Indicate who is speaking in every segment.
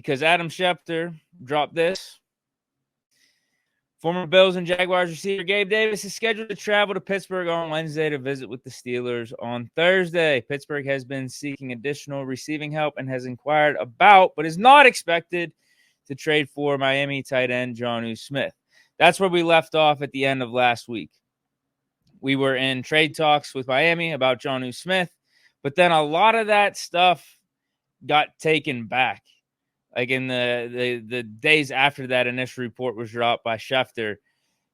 Speaker 1: because Adam Schefter dropped this. Former Bills and Jaguars receiver Gabe Davis is scheduled to travel to Pittsburgh on Wednesday to visit with the Steelers on Thursday. Pittsburgh has been seeking additional receiving help and has inquired about, but is not expected to trade for Miami tight end Jonnu Smith. That's where we left off at the end of last week. We were in trade talks with Miami about Jonnu Smith, but then a lot of that stuff got taken back. Like in the days after that initial report was dropped by Schefter,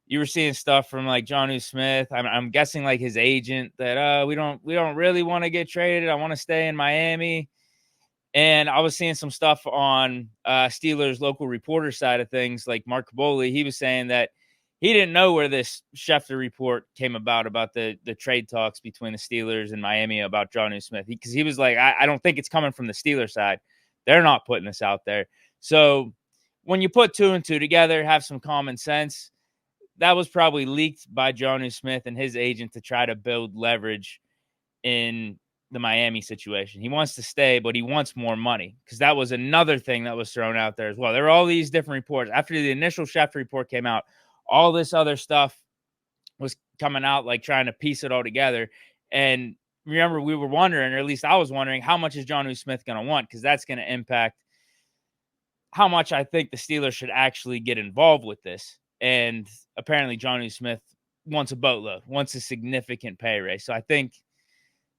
Speaker 1: you were seeing stuff from like Jonnu Smith. I'm guessing like his agent that we don't really want to get traded. I want to stay in Miami. And I was seeing some stuff on Steelers local reporter side of things, like Mark Caboli. He was saying that he didn't know where this Schefter report came about the trade talks between the Steelers and Miami about Jonnu Smith. Because he was like, I don't think it's coming from the Steelers side. They're not putting this out there. So when you put two and two together, have some common sense, that was probably leaked by Jonnu Smith and his agent to try to build leverage in the Miami situation. He wants to stay, but he wants more money, because that was another thing that was thrown out there as well. There were all these different reports. After the initial Schefter report came out, all this other stuff was coming out, like trying to piece it all together. And remember, we were wondering, or at least I was wondering, how much is Jonnu Smith going to want? Because that's going to impact how much I think the Steelers should actually get involved with this. And apparently Jonnu Smith wants a boatload, wants a significant pay raise. So I think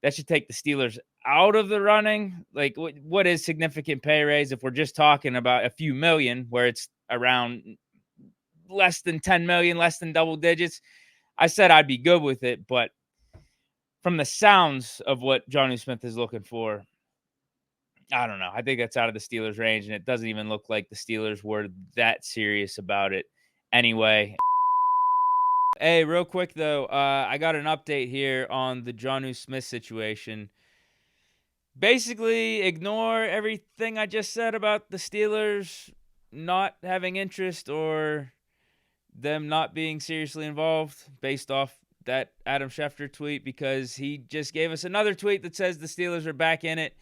Speaker 1: that should take the Steelers out of the running. Like, what is significant pay raise? If we're just talking about a few million, where it's around less than 10 million, less than double digits, I said I'd be good with it. But from the sounds of what Jonnu Smith is looking for, I don't know. I think that's out of the Steelers' range, and it doesn't even look like the Steelers were that serious about it anyway. Hey, real quick, though, I got an update here on the Jonnu Smith situation. Basically, ignore everything I just said about the Steelers not having interest or them not being seriously involved based off that Adam Schefter tweet, because he just gave us another tweet that says the Steelers are back in it.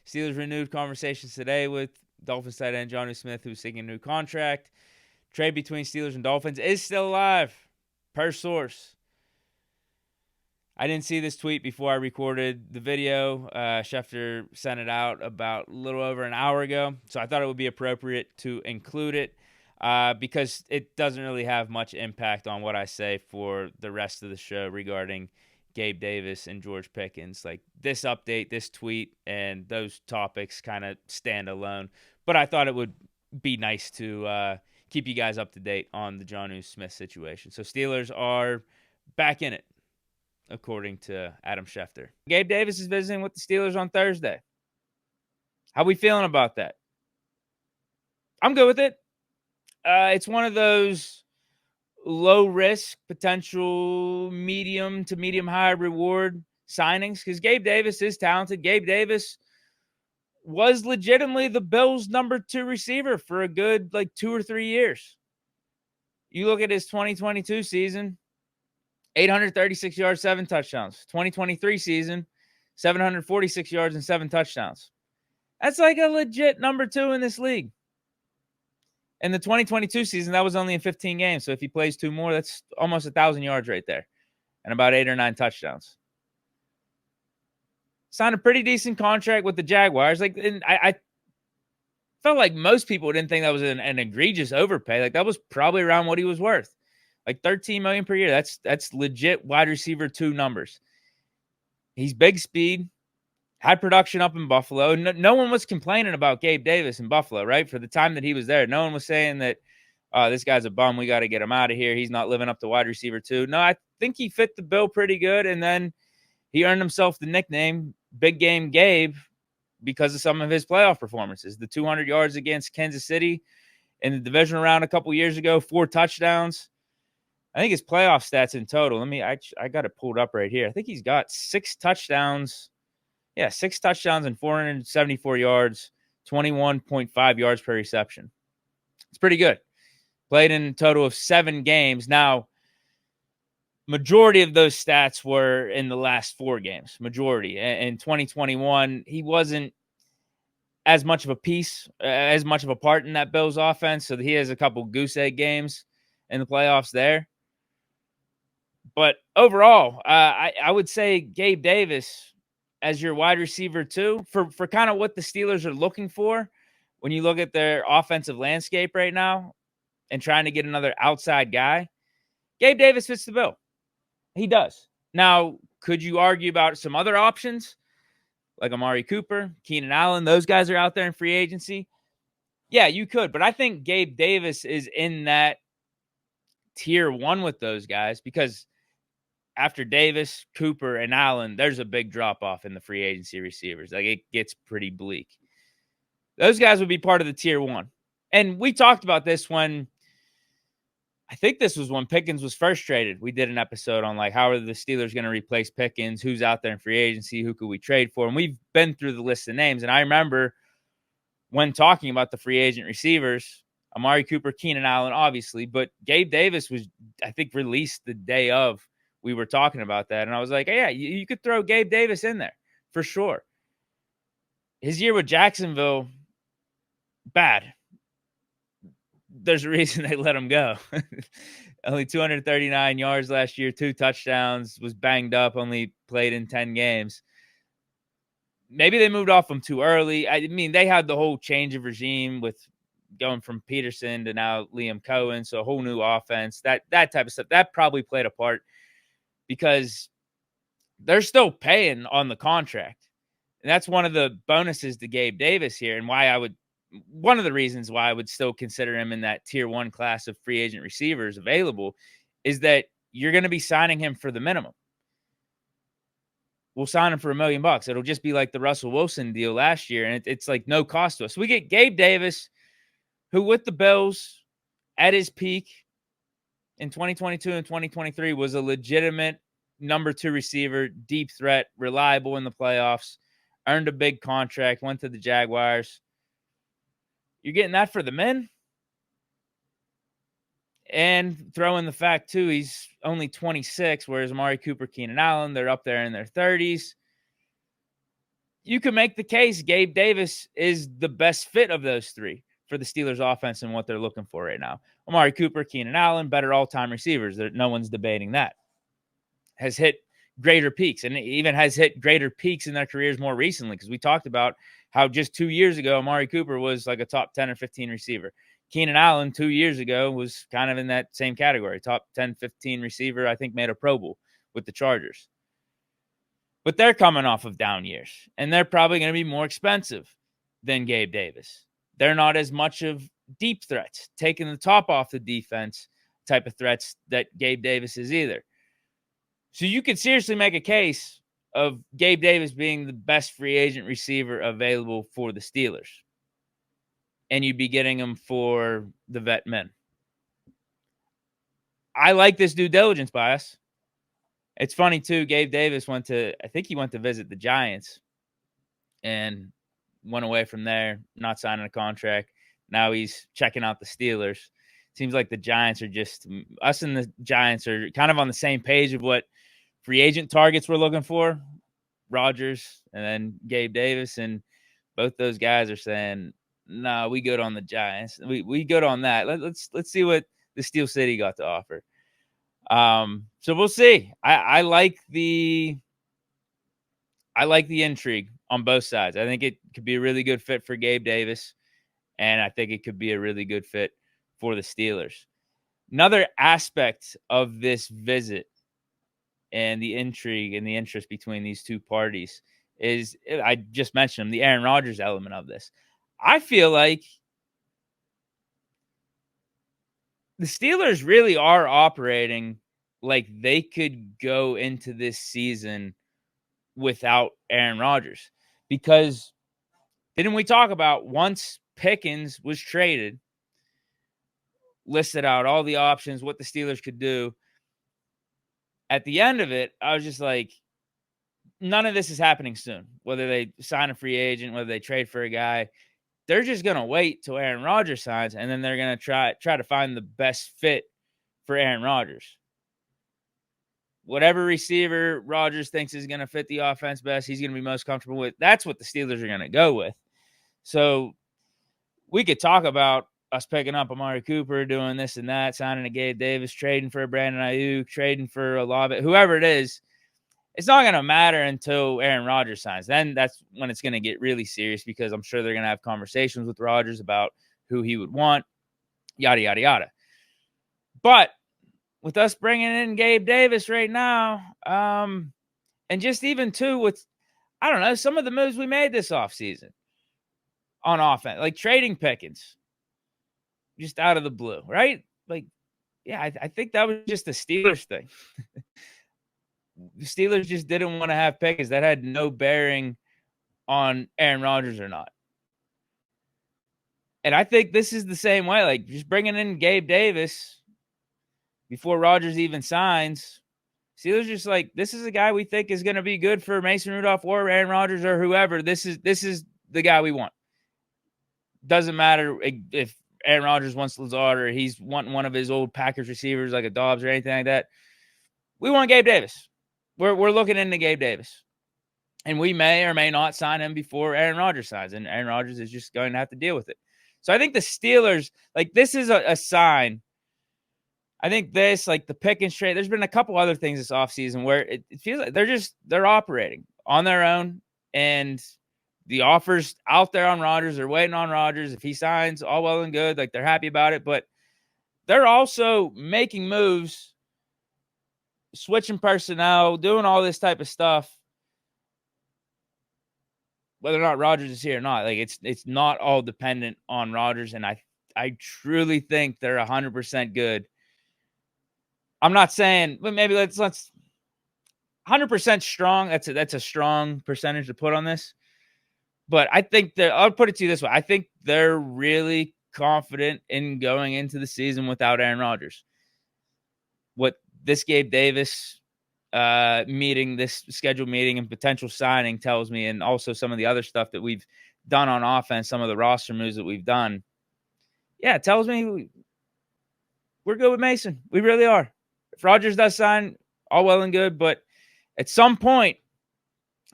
Speaker 1: Steelers renewed conversations today with Dolphins tight end Jonnu Smith, who's seeking a new contract. Trade between Steelers and Dolphins is still alive, per source. I didn't see this tweet before I recorded the video. Schefter sent it out about a little over an hour ago, so I thought it would be appropriate to include it because it doesn't really have much impact on what I say for the rest of the show regarding Gabe Davis and George Pickens. Like, this update, this tweet, and those topics kind of stand alone. But I thought it would be nice to keep you guys up to date on the Jonnu Smith situation. So Steelers are back in it, according to Adam Schefter. Gabe Davis is visiting with the Steelers on Thursday. How we feeling about that? I'm good with it. It's one of those low risk, potential medium to medium high reward signings, because Gabe Davis is talented. Gabe Davis was legitimately the Bills' number 2 receiver for a good 2 or 3 years. You look at his 2022 season, 836 yards, 7 touchdowns. 2023 season, 746 yards and 7 touchdowns. That's like a legit number 2 in this league. In the 2022 season, that was only in 15 games. So if he plays 2 more, that's almost 1,000 yards right there and about 8 or 9 touchdowns. Signed a pretty decent contract with the Jaguars. I felt like most people didn't think that was an egregious overpay. Like, that was probably around what he was worth. Like $13 million per year. That's legit wide receiver 2 numbers. He's big speed. Had production up in Buffalo. No one was complaining about Gabe Davis in Buffalo, right? For the time that he was there. No one was saying that this guy's a bum. We got to get him out of here. He's not living up to wide receiver 2. No, I think he fit the bill pretty good. And then he earned himself the nickname Big Game Gabe because of some of his playoff performances. The 200 yards against Kansas City in the divisional round a couple years ago, 4 touchdowns. I think his playoff stats in total. I got it pulled up right here. I think he's got 6 touchdowns. Yeah, 6 touchdowns and 474 yards, 21.5 yards per reception. It's pretty good. Played in a total of 7 games. Now, majority of those stats were in the last 4 games. Majority. In 2021, he wasn't as much of a piece, as much of a part in that Bills offense. So he has a couple goose egg games in the playoffs there. But overall, I would say Gabe Davis as your wide receiver too, for kind of what the Steelers are looking for when you look at their offensive landscape right now and trying to get another outside guy. Gabe Davis fits the bill. He does. Now, could you argue about some other options like Amari Cooper, Keenan Allen? Those guys are out there in free agency. Yeah, you could. But I think Gabe Davis is in that tier one with those guys because after Davis, Cooper, and Allen, there's a big drop-off in the free agency receivers. Like, it gets pretty bleak. Those guys would be part of the tier one. And we talked about this when I think this was when Pickens was first traded. We did an episode on, like, how are the Steelers going to replace Pickens? Who's out there in free agency? Who could we trade for? And we've been through the list of names. And I remember when talking about the free agent receivers, Amari Cooper, Keenan Allen, obviously, but Gabe Davis was, I think, released the day of we were talking about that. And I was like, hey, yeah, you could throw Gabe Davis in there for sure. His year with Jacksonville, bad. There's a reason they let him go. Only 239 yards last year, 2 touchdowns, was banged up, only played in 10 games. Maybe they moved off him too early. I mean, they had the whole change of regime with going from Peterson to now Liam Cohen, so a whole new offense, that type of stuff. That probably played a part because they're still paying on the contract. And that's one of the bonuses to Gabe Davis here, and one of the reasons why I would still consider him in that tier one class of free agent receivers available is that you're going to be signing him for the minimum. We'll sign him for $1 million. It'll just be like the Russell Wilson deal last year, and it's like no cost to us. We get Gabe Davis, who with the Bills at his peak in 2022 and 2023 was a legitimate number 2 receiver, deep threat, reliable in the playoffs, earned a big contract, went to the Jaguars. You're getting that for the men? And throw in the fact, too, he's only 26, whereas Amari Cooper, Keenan Allen, they're up there in their 30s. You can make the case Gabe Davis is the best fit of those three for the Steelers offense and what they're looking for right now. Amari Cooper, Keenan Allen, better all-time receivers. No one's debating that. Has hit greater peaks, and even has hit greater peaks in their careers more recently, because we talked about how just 2 years ago, Amari Cooper was like a top 10 or 15 receiver. Keenan Allen 2 years ago was kind of in that same category, top 10, 15 receiver, I think made a Pro Bowl with the Chargers. But they're coming off of down years, and they're probably going to be more expensive than Gabe Davis. They're not as much of deep threats, taking the top off the defense type of threats that Gabe Davis is either. So you could seriously make a case of Gabe Davis being the best free agent receiver available for the Steelers. And you'd be getting him for the vet men. I like this due diligence bias. It's funny, too. Gabe Davis went to visit the Giants and went away from there, not signing a contract. Now he's checking out the Steelers. Seems like the Giants are us and the Giants are kind of on the same page of what free agent targets we're looking for. Rodgers and then Gabe Davis, and both those guys are saying, no, we good on the Giants. We good on that. Let's see what the Steel City got to offer. So we'll see. I like the intrigue on both sides. I think it could be a really good fit for Gabe Davis, and I think it could be a really good fit for the Steelers. Another aspect of this visit and the intrigue and the interest between these two parties is, I just mentioned him, the Aaron Rodgers element of this. I feel like the Steelers really are operating like they could go into this season without Aaron Rodgers, because didn't we talk about once Pickens was traded, listed out all the options, what the Steelers could do. At the end of it, I was just like, none of this is happening soon. Whether they sign a free agent, whether they trade for a guy, they're just going to wait till Aaron Rodgers signs, and then they're going to try to find the best fit for Aaron Rodgers. Whatever receiver Rodgers thinks is going to fit the offense best, he's going to be most comfortable with. That's what the Steelers are going to go with. So we could talk about us picking up Amari Cooper, doing this and that, signing a Gabe Davis, trading for a Brandon Ayuk, trading for a Olave, whoever it is. It's not going to matter until Aaron Rodgers signs. Then that's when it's going to get really serious, because I'm sure they're going to have conversations with Rodgers about who he would want, yada, yada, yada. But with us bringing in Gabe Davis right now, and just even too with, I don't know, some of the moves we made this offseason on offense, like trading Pickens just out of the blue, right? Like, yeah, I think that was just a Steelers thing. The Steelers just didn't want to have Pickens. That had no bearing on Aaron Rodgers or not. And I think this is the same way. Like, just bringing in Gabe Davis before Rodgers even signs, Steelers just like, this is a guy we think is going to be good for Mason Rudolph or Aaron Rodgers or whoever. This is the guy we want. Doesn't matter if Aaron Rodgers wants Lazard or he's wanting one of his old Packers receivers like a Dobbs or anything like that. We want Gabe Davis. We're looking into Gabe Davis. And we may or may not sign him before Aaron Rodgers signs. And Aaron Rodgers is just going to have to deal with it. So I think the Steelers, like, this is a sign. I think this, like the Pickens trade, there's been a couple other things this offseason where it feels like they're operating on their own. And the offers out there on Rodgers, they're waiting on Rodgers. If he signs, all well and good. Like, they're happy about it. But they're also making moves, switching personnel, doing all this type of stuff, whether or not Rodgers is here or not. Like, it's not all dependent on Rodgers, and I truly think they're 100% good. I'm not saying, but maybe let's 100% strong. That's a strong percentage to put on this, but I think that I'll put it to you this way: I think they're really confident in going into the season without Aaron Rodgers. What this Gabe Davis meeting, this scheduled meeting and potential signing tells me, and also some of the other stuff that we've done on offense, some of the roster moves that we've done, yeah, it tells me we're good with Mason. We really are. If Rodgers does sign, all well and good, but at some point,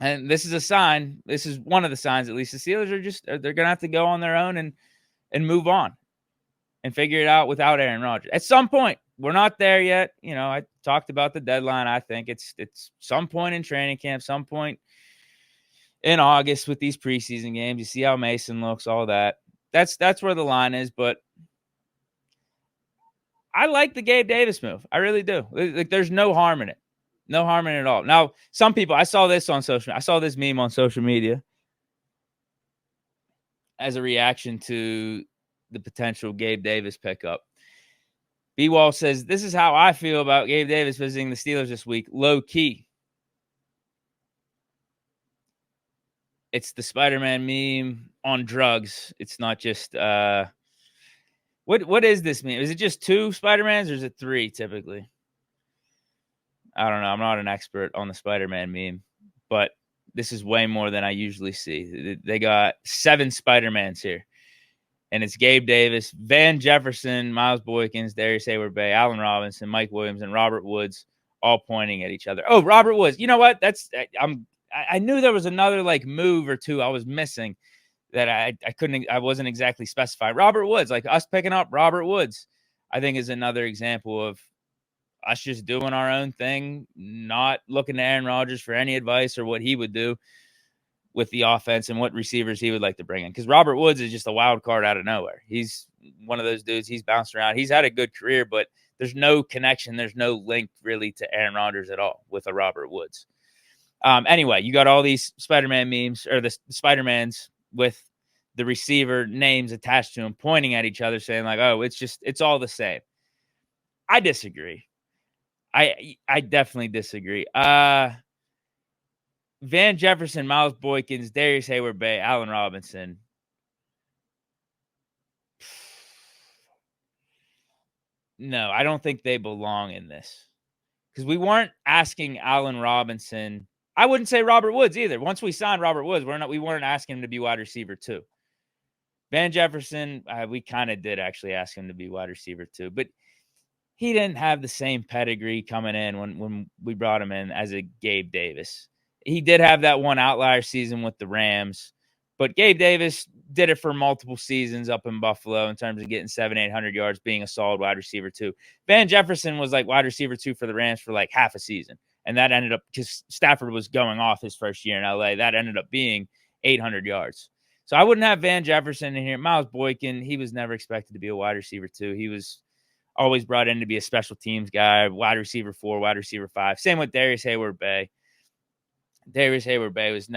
Speaker 1: and this is a sign, this is one of the signs, at least, the Steelers they're going to have to go on their own and move on and figure it out without Aaron Rodgers. At some point, we're not there yet. You know, I talked about the deadline. I think it's some point in training camp, some point in August with these preseason games. You see how Mason looks, all that. That's where the line is, but I like the Gabe Davis move. I really do. Like, there's no harm in it. No harm in it at all. Now, some people, I saw this meme on social media as a reaction to the potential Gabe Davis pickup. B-Wall says, this is how I feel about Gabe Davis visiting the Steelers this week. Low key. It's the Spider-Man meme on drugs. It's not just What is this meme? Is it just 2 Spider-Mans or is it 3 typically? I don't know. I'm not an expert on the Spider-Man meme, but this is way more than I usually see. They got 7 Spider-Mans here. And it's Gabe Davis, Van Jefferson, Miles Boykins, Darius Hayward-Bay, Allen Robinson, Mike Williams, and Robert Woods all pointing at each other. Oh, Robert Woods. You know what? I knew there was another like move or two I was missing that I wasn't exactly specified. Robert Woods, like us picking up Robert Woods, I think is another example of us just doing our own thing, not looking to Aaron Rodgers for any advice or what he would do with the offense and what receivers he would like to bring in. Because Robert Woods is just a wild card out of nowhere. He's one of those dudes. He's bounced around. He's had a good career, but there's no connection. There's no link really to Aaron Rodgers at all with a Robert Woods. Anyway, you got all these Spider-Man memes, or the Spider-Mans with the receiver names attached to them, pointing at each other, saying like, oh, it's all the same. I disagree. I definitely disagree. Van Jefferson, Miles Boykins, Darius Hayward-Bay, Allen Robinson. No, I don't think they belong in this. Because we weren't asking Allen Robinson. I wouldn't say Robert Woods either. Once we signed Robert Woods, we weren't asking him to be wide receiver too. Van Jefferson, we kind of did actually ask him to be wide receiver too. But he didn't have the same pedigree coming in when we brought him in as a Gabe Davis. He did have that one outlier season with the Rams, but Gabe Davis did it for multiple seasons up in Buffalo in terms of getting 700-800 yards, being a solid wide receiver too. Van Jefferson was like wide receiver 2 for the Rams for like half a season. And that ended up, because Stafford was going off his first year in LA, that ended up being 800 yards. So I wouldn't have Van Jefferson in here. Miles Boykin, he was never expected to be a wide receiver 2. He was always brought in to be a special teams guy, wide receiver 4, wide receiver 5. Same with Darius Hayward-Bay. Darius Hayward-Bay was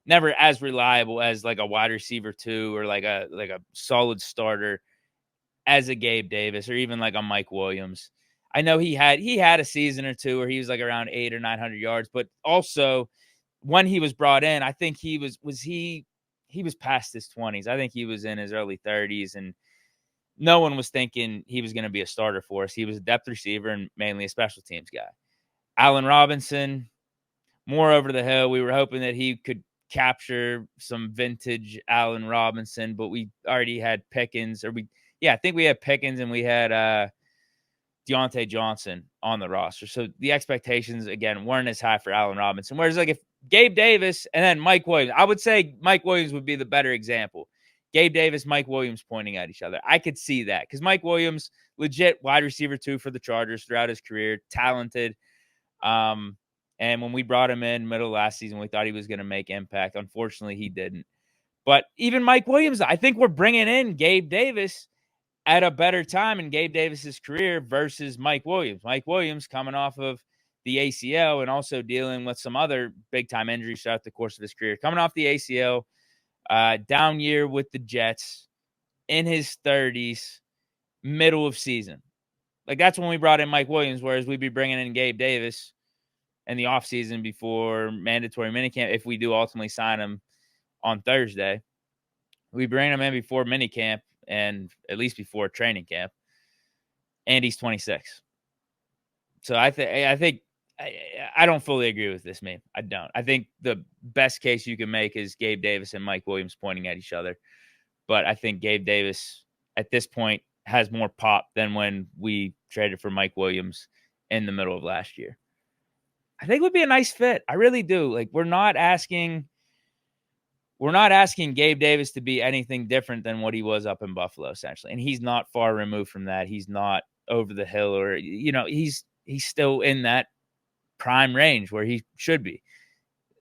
Speaker 1: never as reliable as like a wide receiver 2 or like a solid starter as a Gabe Davis or even like a Mike Williams. I know he had a season or two where he was like around 800 or 900 yards, but also when he was brought in, I think he was past his 20s. I think he was in his early 30s, and no one was thinking he was going to be a starter for us. He was a depth receiver and mainly a special teams guy. Allen Robinson, more over the hill. We were hoping that he could capture some vintage Allen Robinson, but we already had Pickens, I think we had Pickens and we had Deontay Johnson on the roster. So the expectations, again, weren't as high for Allen Robinson. Whereas like if Gabe Davis and then Mike Williams, I would say Mike Williams would be the better example. Gabe Davis, Mike Williams pointing at each other. I could see that because Mike Williams, legit wide receiver 2 for the Chargers throughout his career, talented. And when we brought him in middle of last season, we thought he was going to make impact. Unfortunately, he didn't. But even Mike Williams, I think we're bringing in Gabe Davis at a better time in Gabe Davis's career versus Mike Williams. Mike Williams coming off of the ACL and also dealing with some other big-time injuries throughout the course of his career. Coming off the ACL, down year with the Jets, in his 30s, middle of season. Like, that's when we brought in Mike Williams, whereas we'd be bringing in Gabe Davis in the offseason before mandatory minicamp, if we do ultimately sign him on Thursday. We bring him in before minicamp and at least before training camp. And he's 26. So I think I don't fully agree with this meme. I don't. I think the best case you can make is Gabe Davis and Mike Williams pointing at each other. But I think Gabe Davis at this point has more pop than when we traded for Mike Williams in the middle of last year. I think it would be a nice fit. I really do. Like, we're not asking Gabe Davis to be anything different than what he was up in Buffalo, essentially. And he's not far removed from that. He's not over the hill or, he's still in that prime range where he should be.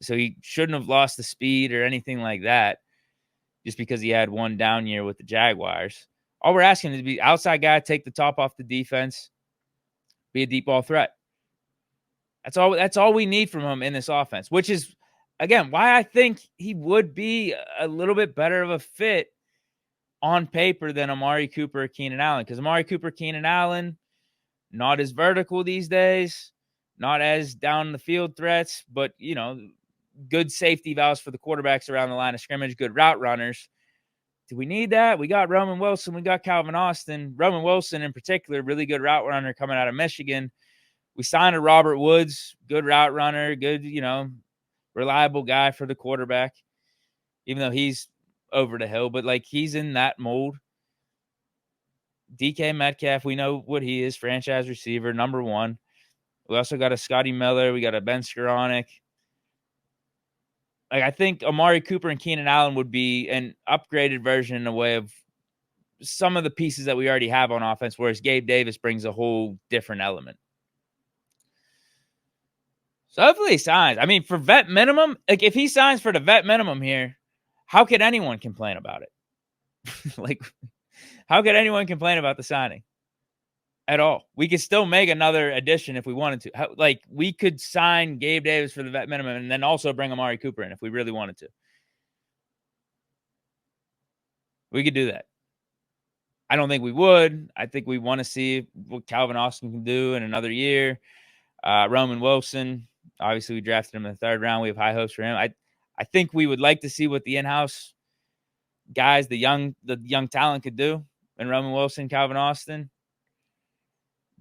Speaker 1: So he shouldn't have lost the speed or anything like that just because he had one down year with the Jaguars. All we're asking is to be outside guy, take the top off the defense, be a deep ball threat. That's all we need from him in this offense, which is, again, why I think he would be a little bit better of a fit on paper than Amari Cooper or Keenan Allen. Because Amari Cooper, Keenan Allen, not as vertical these days, not as down the field threats, but, good safety valves for the quarterbacks around the line of scrimmage, good route runners. Do we need that? We got Roman Wilson. We got Calvin Austin. Roman Wilson in particular, really good route runner coming out of Michigan. We signed a Robert Woods, good route runner, good, reliable guy for the quarterback, even though he's over the hill, but like he's in that mold. DK Metcalf, we know what he is, franchise receiver, number 1. We also got a Scotty Miller. We got a Ben Skoranek. Like, I think Amari Cooper and Keenan Allen would be an upgraded version in a way of some of the pieces that we already have on offense, whereas Gabe Davis brings a whole different element. So hopefully he signs. I mean, for vet minimum, like if he signs for the vet minimum here, how could anyone complain about it? Like, how could anyone complain about the signing at all? We could still make another addition if we wanted to. We could sign Gabe Davis for the vet minimum and then also bring Amari Cooper in if we really wanted to. We could do that. I don't think we would. I think we want to see what Calvin Austin can do in another year. Roman Wilson, obviously we drafted him in the 3rd round. We have high hopes for him. I think we would like to see what the in-house guys, the young talent could do in Roman Wilson, Calvin Austin.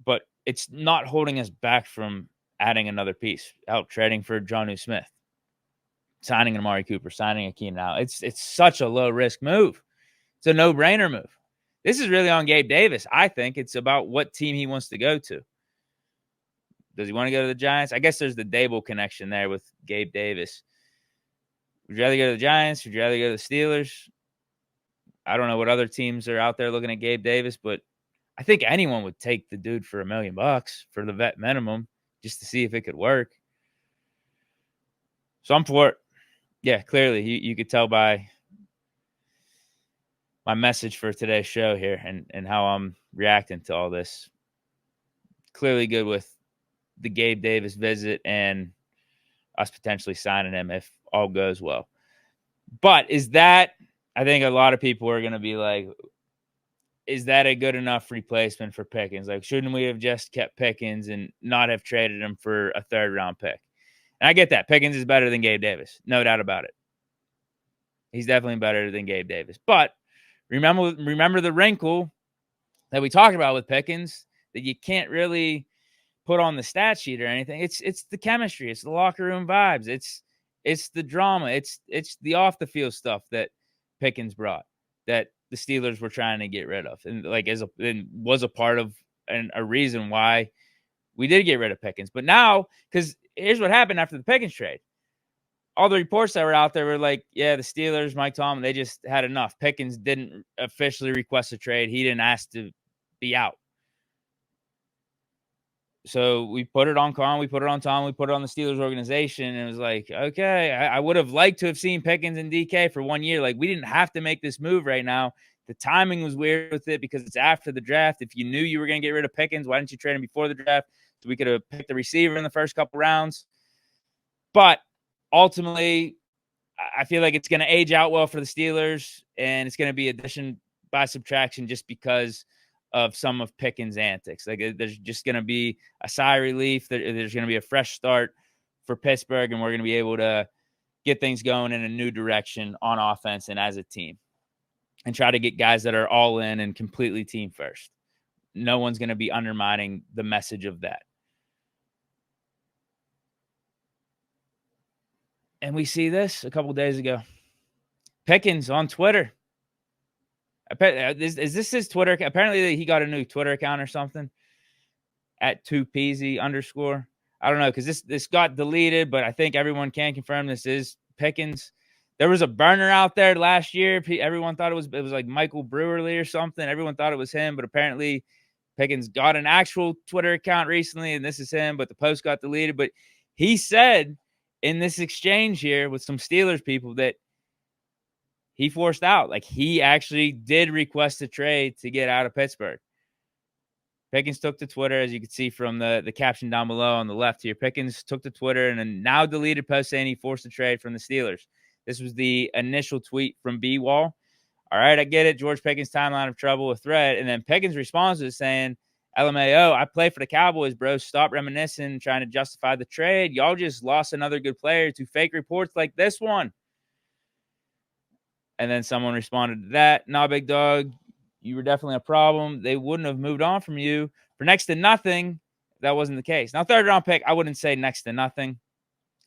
Speaker 1: But it's not holding us back from adding another piece, out trading for Jonnu Smith, signing an Amari Cooper, signing a Keenan Allen. It's such a low-risk move. It's a no-brainer move. This is really on Gabe Davis. I think it's about what team he wants to go to. Does he want to go to the Giants? I guess there's the Dable connection there with Gabe Davis. Would you rather go to the Giants? Would you rather go to the Steelers? I don't know what other teams are out there looking at Gabe Davis, but I think anyone would take the dude for $1 million for the vet minimum just to see if it could work. So I'm for it. Yeah, clearly you could tell by my message for today's show here and how I'm reacting to all this. Clearly good with the Gabe Davis visit and us potentially signing him if all goes well. But is that, I think a lot of people are going to be like, is that a good enough replacement for Pickens? Like, shouldn't we have just kept Pickens and not have traded him for a 3rd-round pick? And I get that. Pickens is better than Gabe Davis. No doubt about it. He's definitely better than Gabe Davis. But remember the wrinkle that we talked about with Pickens that you can't really put on the stat sheet or anything. It's the chemistry. It's the locker room vibes. It's the drama. It's the off the field stuff that Pickens brought that the Steelers were trying to get rid of, and was a part of a reason why we did get rid of Pickens. But now, because here's what happened after the Pickens trade. All the reports that were out there were like, yeah, the Steelers, Mike Tomlin, they just had enough. Pickens didn't officially request a trade. He didn't ask to be out. So we put it on Khan, we put it on Tom, we put it on the Steelers organization, and it was like, okay, I would have liked to have seen Pickens and DK for 1 year. Like, we didn't have to make this move right now. The timing was weird with it because it's after the draft. If you knew you were going to get rid of Pickens, why didn't you trade him before the draft? So we could have picked the receiver in the first couple rounds. But ultimately, I feel like it's going to age out well for the Steelers, and it's going to be addition by subtraction just because of some of Pickens' antics. Like, there's just going to be a sigh of relief. There's going to be a fresh start for Pittsburgh, and we're going to be able to get things going in a new direction on offense and as a team and try to get guys that are all in and completely team first. No one's going to be undermining the message of that. And we see this a couple days ago. Pickens on Twitter. Is this his Twitter? Apparently he got a new Twitter account or something at 2PZ_. I don't know, because this got deleted, but I think everyone can confirm this is Pickens. There was a burner out there last year. Everyone thought it was like Michael Brewerly or something. Everyone thought it was him, but apparently Pickens got an actual Twitter account recently, and this is him, but the post got deleted. But he said in this exchange here with some Steelers people that he forced out. Like, he actually did request a trade to get out of Pittsburgh. Pickens took to Twitter, as you can see from the caption down below on the left here. Pickens took to Twitter and a now deleted post saying he forced a trade from the Steelers. This was the initial tweet from B-Wall. All right, I get it. George Pickens' timeline of trouble with thread. And then Pickens responds with saying, LMAO, I play for the Cowboys, bro. Stop reminiscing, trying to justify the trade. Y'all just lost another good player to fake reports like this one. And then someone responded to that. Nah, big dog, you were definitely a problem. They wouldn't have moved on from you for next to nothing. That wasn't the case. Now, 3rd-round pick, I wouldn't say next to nothing.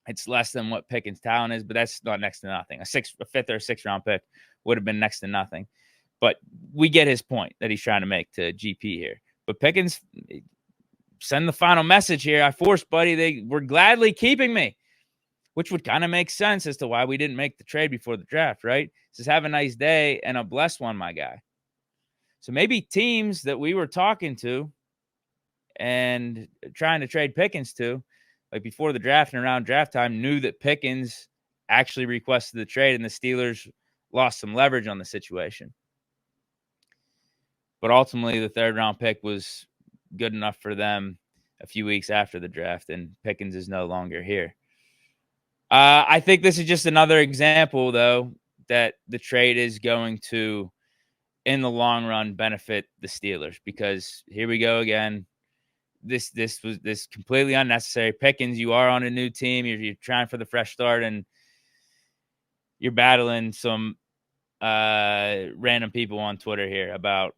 Speaker 1: It's less than what Pickens' talent is, but that's not next to nothing. A 5th or 6th-round pick would have been next to nothing. But we get his point that he's trying to make to GP here. But Pickens, send the final message here. I forced, buddy. They were gladly keeping me, which would kind of make sense as to why we didn't make the trade before the draft, right? Says, have a nice day and a blessed one, my guy. So maybe teams that we were talking to and trying to trade Pickens to, like before the draft and around draft time, knew that Pickens actually requested the trade and the Steelers lost some leverage on the situation. But ultimately, the 3rd-round pick was good enough for them a few weeks after the draft, and Pickens is no longer here. I think this is just another example, though, that the trade is going to, in the long run, benefit the Steelers, because here we go again. This was completely unnecessary. Pickens, you are on a new team. You're trying for the fresh start, and you're battling some random people on Twitter here about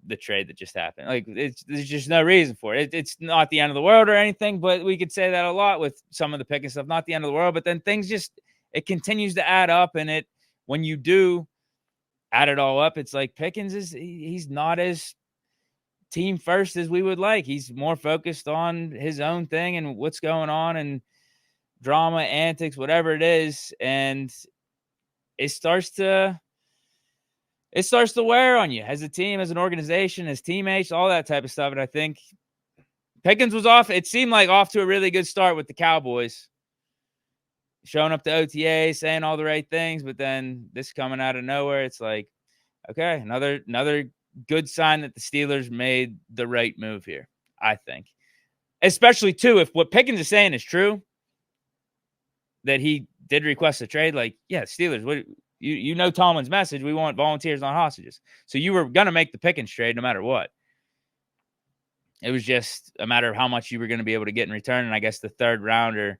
Speaker 1: the trade that just happened. Like, there's just no reason for it. It's not the end of the world or anything, but we could say that a lot with some of the Pickens stuff. Not the end of the world, but then things it continues to add up, and when you do add it all up, it's like Pickens he's not as team first as we would like. He's more focused on his own thing and what's going on and drama, antics, whatever it is. And it starts to wear on you as a team, as an organization, as teammates, all that type of stuff. And I think Pickens was off. It seemed like off to a really good start with the Cowboys, showing up to OTA, saying all the right things, but then this coming out of nowhere, it's like, okay, another good sign that the Steelers made the right move here, I think. Especially, too, if what Pickens is saying is true, that he did request a trade, like, yeah, Steelers, what you know Tomlin's message, we want volunteers, not hostages. So you were going to make the Pickens trade no matter what. It was just a matter of how much you were going to be able to get in return, and I guess the third rounder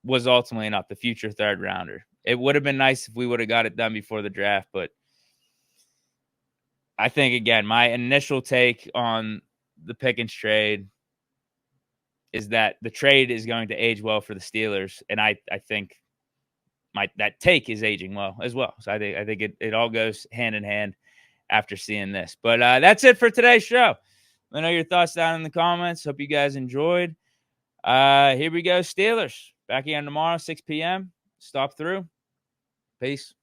Speaker 1: was ultimately not the future third rounder. It would have been nice if we would have got it done before the draft, but I think, again, my initial take on the Pickens trade is that the trade is going to age well for the Steelers, and I think that take is aging well as well. So I think it all goes hand in hand after seeing this. But that's it for today's show. Let me know your thoughts down in the comments. Hope you guys enjoyed. Here we go, Steelers. Back again tomorrow, 6 p.m. Stop through. Peace.